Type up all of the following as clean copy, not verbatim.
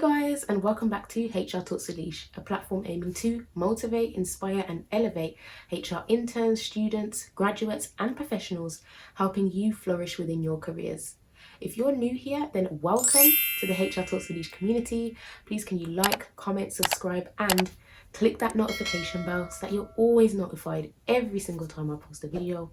guys, and welcome back to HR Talks with Lish, a platform aiming to motivate, inspire and elevate HR interns, students, graduates and professionals, helping you flourish within your careers. If you're new here, then welcome to the HR Talks with Lish community. Please can you like, comment, subscribe and click that notification bell so that you're always notified every single time I post a video.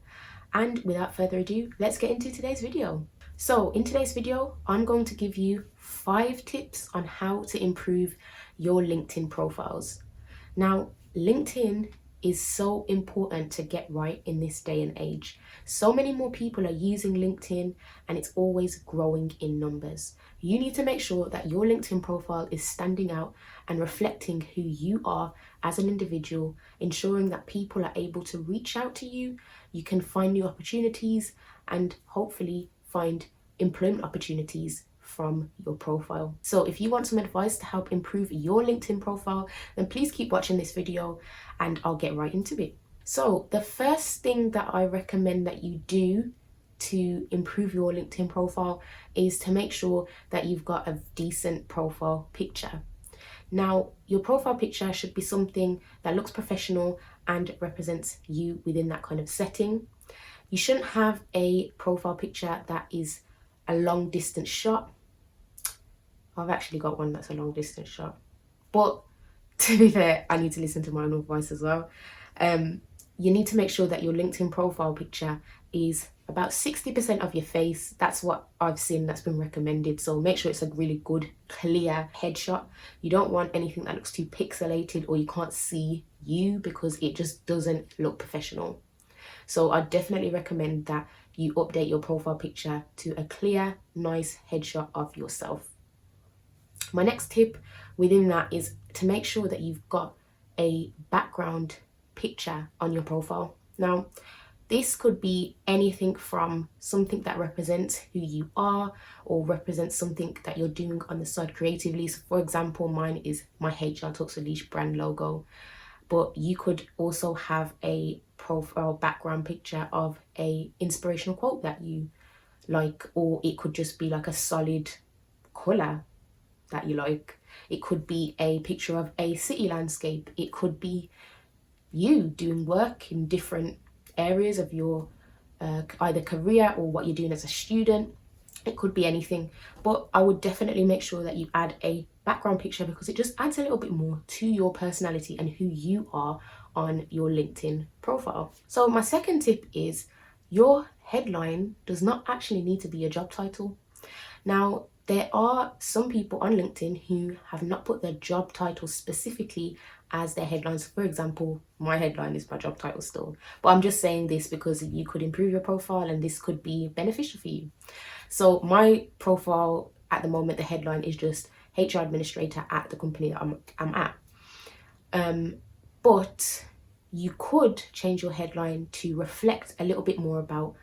And without further ado, let's get into today's video. So in today's video, I'm going to give you 5 tips on how to improve your LinkedIn profiles. Now, LinkedIn is so important to get right in this day and age. So many more people are using LinkedIn and it's always growing in numbers. You need to make sure that your LinkedIn profile is standing out and reflecting who you are as an individual, ensuring that people are able to reach out to you, you can find new opportunities and hopefully find employment opportunities from your profile. So if you want some advice to help improve your LinkedIn profile, then please keep watching this video and I'll get right into it. So the first thing that I recommend that you do to improve your LinkedIn profile is to make sure that you've got a decent profile picture. Now, your profile picture should be something that looks professional and represents you within that kind of setting. You shouldn't have a profile picture that is a long distance shot. I've actually got one that's a long distance shot, but to be fair, I need to listen to my own voice as well. You need to make sure that your LinkedIn profile picture is about 60% of your face. That's what I've seen that's been recommended. So make sure it's a really good, clear headshot. You don't want anything that looks too pixelated or you can't see you because it just doesn't look professional. So I definitely recommend that you update your profile picture to a clear, nice headshot of yourself. My next tip within that is to make sure that you've got a background picture on your profile. Now, this could be anything from something that represents who you are or represents something that you're doing on the side creatively. So for example, mine is my HR Talks with Lish brand logo. But you could also have a profile background picture of a inspirational quote that you like, or it could just be like a solid color that you like. It could be a picture of a city landscape. It could be you doing work in different areas of your either career or what you're doing as a student. It could be anything, but I would definitely make sure that you add a background picture because it just adds a little bit more to your personality and who you are on your LinkedIn profile. So my second tip is your headline does not actually need to be a job title. Now, there are some people on LinkedIn who have not put their job title specifically as their headlines. For example, my headline is my job title still, but I'm just saying this because you could improve your profile and this could be beneficial for you. So my profile at the moment, the headline is just HR administrator at the company that I'm at. But you could change your headline to reflect a little bit more about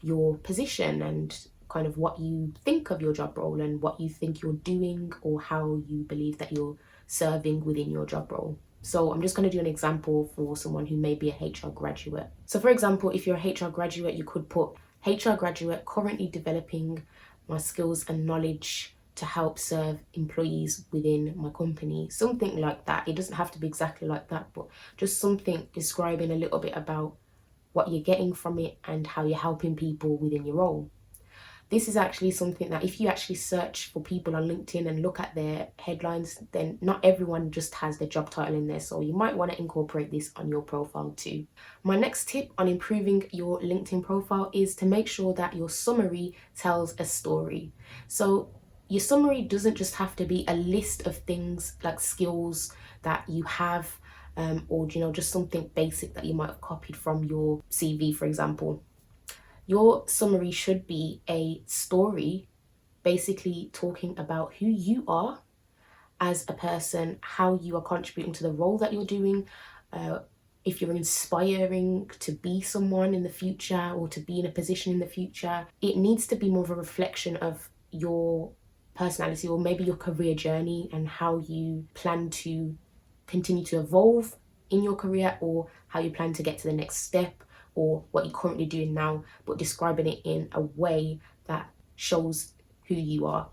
your position and kind of what you think of your job role and what you think you're doing or how you believe that you're serving within your job role. So I'm just going to do an example for someone who may be a HR graduate. So for example, if you're a HR graduate, you could put HR graduate currently developing my skills and knowledge to help serve employees within my company. Something like that. It doesn't have to be exactly like that, but just something describing a little bit about what you're getting from it and how you're helping people within your role. This is actually something that if you actually search for people on LinkedIn and look at their headlines, then not everyone just has their job title in there. So you might want to incorporate this on your profile too. My next tip on improving your LinkedIn profile is to make sure that your summary tells a story. So your summary doesn't just have to be a list of things like skills that you have or just something basic that you might have copied from your CV, for example. Your summary should be a story, basically talking about who you are as a person, how you are contributing to the role that you're doing, if you're inspiring to be someone in the future or to be in a position in the future. It needs to be more of a reflection of your personality or maybe your career journey and how you plan to continue to evolve in your career or how you plan to get to the next step or what you're currently doing now, but describing it in a way that shows who you are.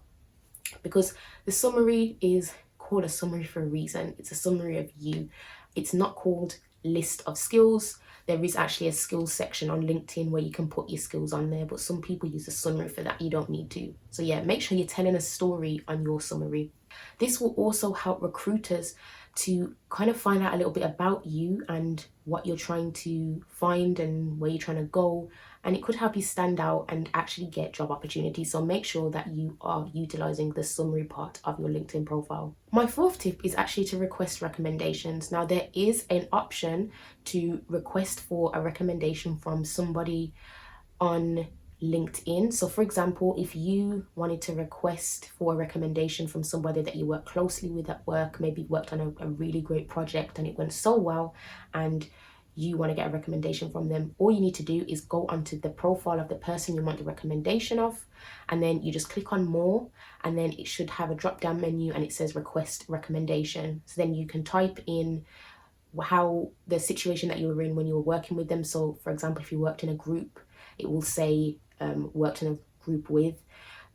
because the summary is called a summary for a reason. It's a summary of you. It's not called list of skills. There is actually a skills section on LinkedIn where you can put your skills on there, but some people use a summary for that. You don't need to. So yeah, make sure you're telling a story on your summary. This will also help recruiters to kind of find out a little bit about you and what you're trying to find and where you're trying to go. And it could help you stand out and actually get job opportunities. So make sure that you are utilizing the summary part of your LinkedIn profile. My fourth tip is actually to request recommendations. Now, there is an option to request for a recommendation from somebody on LinkedIn. So for example, if you wanted to request for a recommendation from somebody that you work closely with at work, maybe worked on a really great project and it went so well, and you want to get a recommendation from them, all you need to do is go onto the profile of the person you want the recommendation of, and then you just click on more, and then it should have a drop down menu and it says request recommendation. So then you can type in how the situation that you were in when you were working with them. So for example, if you worked in a group, it will say worked in a group with,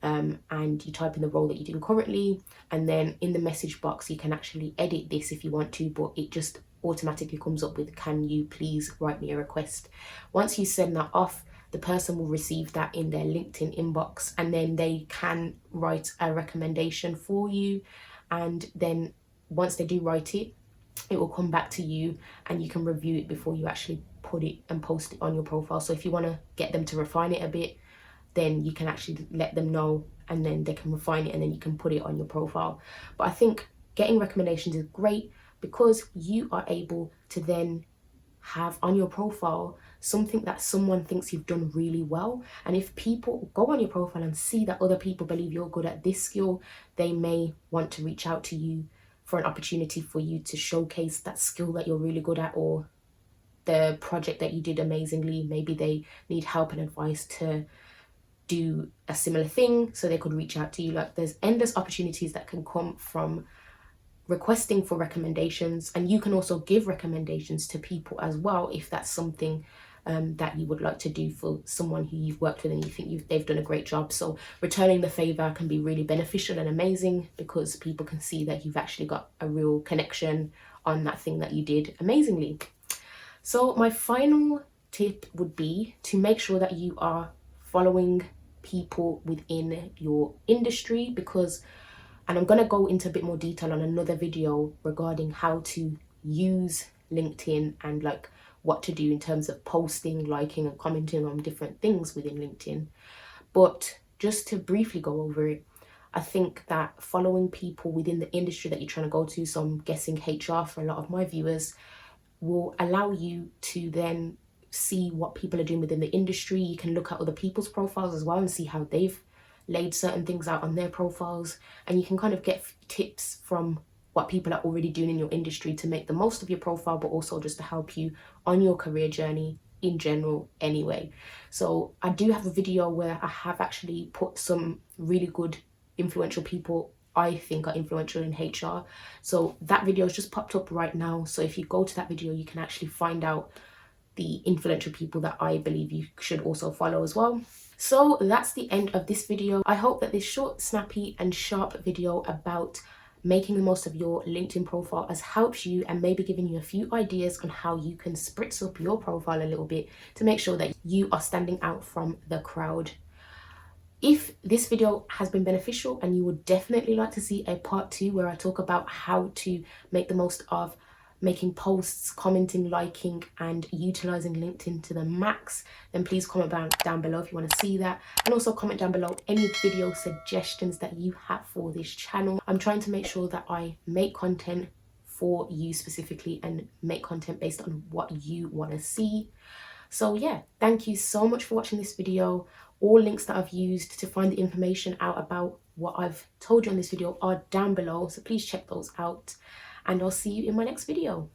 and you type in the role that you're doing currently, and then in the message box you can actually edit this if you want to, but it just automatically comes up with, can you please write me a request? Once you send that off, the person will receive that in their LinkedIn inbox, and then they can write a recommendation for you. And then once they do write it, it will come back to you and you can review it before you actually put it and post it on your profile. So if you want to get them to refine it a bit, then you can actually let them know and then they can refine it and then you can put it on your profile. But I think getting recommendations is great because you are able to then have on your profile something that someone thinks you've done really well. And if people go on your profile and see that other people believe you're good at this skill, they may want to reach out to you for an opportunity for you to showcase that skill that you're really good at, or the project that you did amazingly. Maybe they need help and advice to do a similar thing, so they could reach out to you. Like, there's endless opportunities that can come from requesting for recommendations, and you can also give recommendations to people as well if that's something that you would like to do for someone who you've worked with and you think they've done a great job. So returning the favor can be really beneficial and amazing because people can see that you've actually got a real connection on that thing that you did amazingly. So my final tip would be to make sure that you are following people within your industry, because, and I'm going to go into a bit more detail on another video regarding how to use LinkedIn and like what to do in terms of posting, liking and commenting on different things within LinkedIn. But just to briefly go over it, I think that following people within the industry that you're trying to go to, so I'm guessing HR for a lot of my viewers, will allow you to then see what people are doing within the industry. You can look at other people's profiles as well and see how they've laid certain things out on their profiles, and you can kind of get tips from what people are already doing in your industry to make the most of your profile, but also just to help you on your career journey in general anyway. So I do have a video where I have actually put some really good influential people I think are influential in HR. So that video has just popped up right now. So if you go to that video, you can actually find out the influential people that I believe you should also follow as well. So that's the end of this video. I hope that this short, snappy and sharp video about making the most of your LinkedIn profile has helped you and maybe given you a few ideas on how you can spritz up your profile a little bit to make sure that you are standing out from the crowd. If this video has been beneficial and you would definitely like to see a part 2 where I talk about how to make the most of making posts, commenting, liking and utilizing LinkedIn to the max, then please comment down below if you want to see that, and also comment down below any video suggestions that you have for this channel. I'm trying to make sure that I make content for you specifically and make content based on what you want to see. So yeah, thank you so much for watching this video. All links that I've used to find the information out about what I've told you on this video are down below, so please check those out. And I'll see you in my next video.